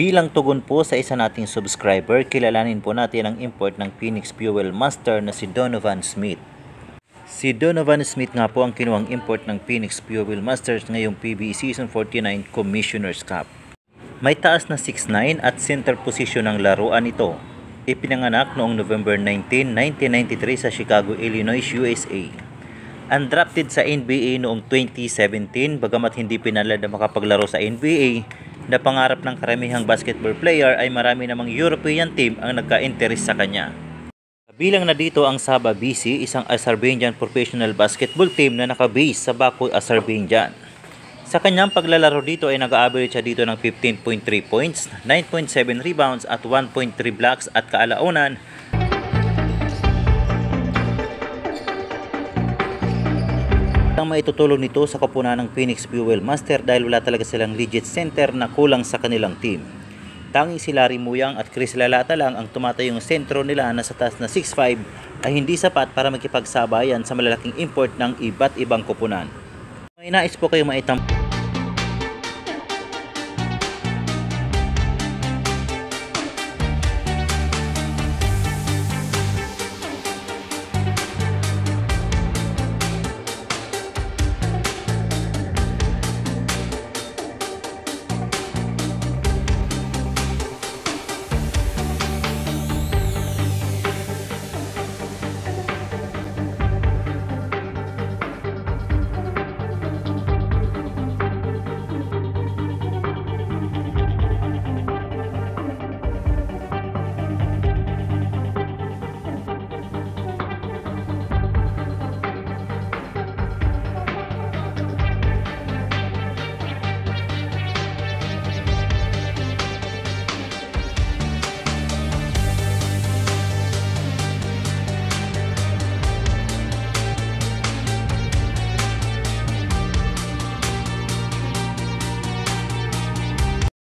Bilang tugon po sa isa nating subscriber, kilalanin po natin ang import ng Phoenix Fuel Master na si Donovan Smith. Si Donovan Smith nga po ang kinuhang import ng Phoenix Fuel Masters ngayong PBA Season 49 Commissioner's Cup. May taas na 6'9" at center position ang laruan ito. Ipinanganak noong November 19, 1993 sa Chicago, Illinois, USA. Undrafted sa NBA noong 2017, bagamat hindi pinalad na makapaglaro sa NBA, na pangarap ng karamihang basketball player ay marami namang European team ang nagka-interest sa kanya. Kabilang na dito ang Sabah BC, isang Azerbaijan professional basketball team na naka-base sa Baku, Azerbaijan. Sa kanyang paglalaro dito ay nag-average siya dito ng 15.3 points, 9.7 rebounds at 1.3 blocks at kaalaunan ang maitutulong nito sa koponan ng Phoenix Fuel Master dahil wala talaga silang legit center na kulang sa kanilang team. Tanging si Larry Muyang at Chris Lalata lang ang tumatayong sentro nila na sa taas na 6'5" ay hindi sapat para makipagsabayan sa malalaking import ng iba't ibang koponan. May nais po kayong maitam